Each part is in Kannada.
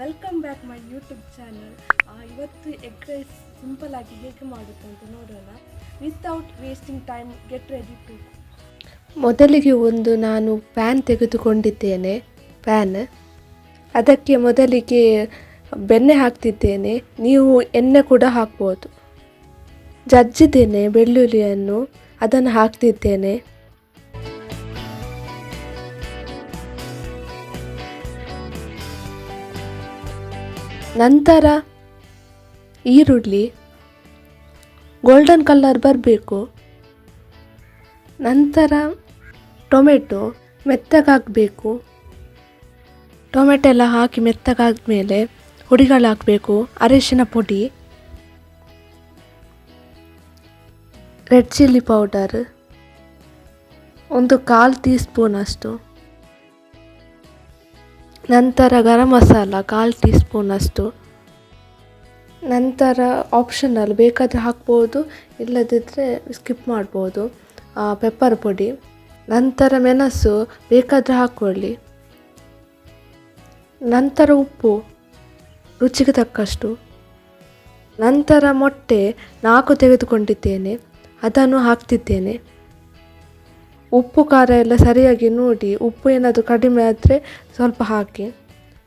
Welcome back my YouTube channel. ಇವತ್ತು ಎಗ್ ರೈಸ್ ಸಿಂಪಲ್ ಆಗಿ ಹೇಗೆ ಮಾಡುತ್ತೆ ಅಂತ ನೋಡೋಣ. Without wasting time get ready to. ಮೊದಲಿಗೆ ನಾನು ಪ್ಯಾನ್ ತೆಗೆದುಕೊಂಡಿದ್ದೇನೆ. ಅದಕ್ಕೆ ಮೊದಲಿಗೆ ಬೆಣ್ಣೆ ಹಾಕ್ತಿದ್ದೇನೆ. ನೀವು ಎಣ್ಣೆ ಕೂಡ ಹಾಕ್ಬೋದು. ಜಜ್ಜಿದ್ದೇನೆ ಬೆಳ್ಳುಳ್ಳಿಯನ್ನು, ಅದನ್ನು ಹಾಕ್ತಿದ್ದೇನೆ. ನಂತರ ಈರುಳ್ಳಿ ಗೋಲ್ಡನ್ ಕಲರ್ ಬರಬೇಕು. ನಂತರ ಟೊಮೆಟೊ ಮೆತ್ತಗಾಗಬೇಕು. ಟೊಮೆಟೊ ಎಲ್ಲ ಹಾಕಿ ಮೆತ್ತಗಾದ್ಮೇಲೆ ಹುಡಿಗಳು ಹಾಕಬೇಕು. ಅರಿಶಿನ ಪುಡಿ, red chilli powder 1/4 tea spoon ಅಷ್ಟು. ನಂತರ ಗರಂ ಮಸಾಲ 1/4 ಟೀ ಸ್ಪೂನ್ ಅಷ್ಟು. ನಂತರ ಆಪ್ಷನಲ್, ಬೇಕಾದರೆ ಹಾಕ್ಬೋದು, ಇಲ್ಲದಿದ್ದರೆ ಸ್ಕಿಪ್ ಮಾಡ್ಬೋದು, ಪೆಪ್ಪರ್ ಪುಡಿ. ನಂತರ ಮೆಣಸು ಬೇಕಾದರೆ ಹಾಕ್ಕೊಳ್ಳಿ. ನಂತರ ಉಪ್ಪು ರುಚಿಗೆ ತಕ್ಕಷ್ಟು. ನಂತರ ಮೊಟ್ಟೆ 4 ತೆಗೆದುಕೊಂಡಿದ್ದೇನೆ, ಅದನ್ನು ಹಾಕ್ತಿದ್ದೇನೆ. ಉಪ್ಪು ಖಾರ ಎಲ್ಲ ಸರಿಯಾಗಿ ನೋಡಿ, ಉಪ್ಪು ಏನಾದರೂ ಕಡಿಮೆ ಆದರೆ ಸ್ವಲ್ಪ ಹಾಕಿ.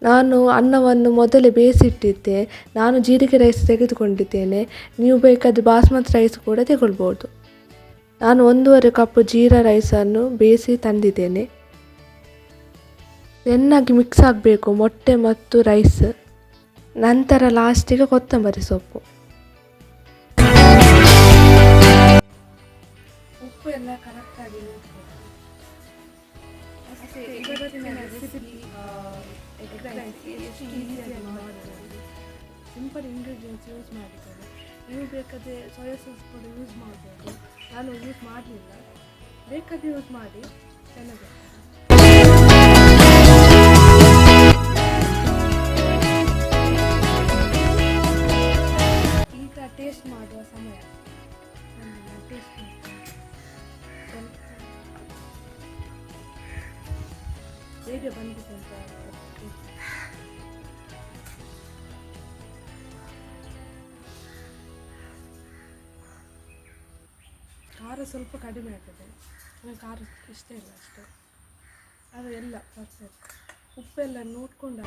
ನಾನು ಅನ್ನವನ್ನು ಮೊದಲೇ ಬೇಯಿಸಿಟ್ಟಿದ್ದೆ. ನಾನು ಜೀರಿಗೆ ರೈಸ್ ತೆಗೆದುಕೊಂಡಿದ್ದೇನೆ, ನೀವು ಬೇಕಾದರೆ ಬಾಸ್ಮತಿ ರೈಸ್ ಕೂಡ ತಗೊಳ್ಬೋದು. ನಾನು 1.5 ಕಪ್ ಜೀರಾ ರೈಸನ್ನು ಬೇಯಿಸಿ ತಂದಿದ್ದೇನೆ. ಚೆನ್ನಾಗಿ ಮಿಕ್ಸ್ ಆಗಬೇಕು ಮೊಟ್ಟೆ ಮತ್ತು ರೈಸ್. ನಂತರ ಲಾಸ್ಟಿಗೆ ಕೊತ್ತಂಬರಿ ಸೊಪ್ಪು. ಉಪ್ಪು ಎಲ್ಲ ಕರೆಕ್ಟಾಗಿ ಅಷ್ಟೇ. ಇವತ್ತಿನ ರೆಸಿಪಿ ಎಗ್ ರೈಸ್ ಎಷ್ಟು ಈಸಿಯಾಗಿ ಮಾಡ್ಬೋದು. ಸಿಂಪಲ್ ಇಂಗ್ರೀಡಿಯೆಂಟ್ಸ್ ಯೂಸ್ ಮಾಡಿದ್ದಾರೆ. ನೀವು ಬೇಕಾದರೆ ಸೋಯಾ ಸಾಸ್ ಕೂಡ ಯೂಸ್ ಮಾಡ್ಬೋದು. ನಾನು ಯೂಸ್ ಮಾಡಲಿಲ್ಲ, ಬೇಕಾದರೆ ಯೂಸ್ ಮಾಡಿ, ಚೆನ್ನಾಗಿರ್ತದೆ. ಈಗ ಟೇಸ್ಟ್ ಮಾಡುವ ಸಮಯ. ಟೇಸ್ಟ್ ಹೇಗೆ ಬಂದಿದೆ ಅಂತ. ಖಾರ ಸ್ವಲ್ಪ ಕಡಿಮೆ ಆಗ್ತದೆ, ನನಗೆ ಖಾರ ಇಷ್ಟ ಇಲ್ಲ ಅಷ್ಟೇ. ಅದು ಎಲ್ಲ ಪರ್ಫೆಕ್ಟ್. ಉಪ್ಪೆಲ್ಲ ನೋಡ್ಕೊಂಡು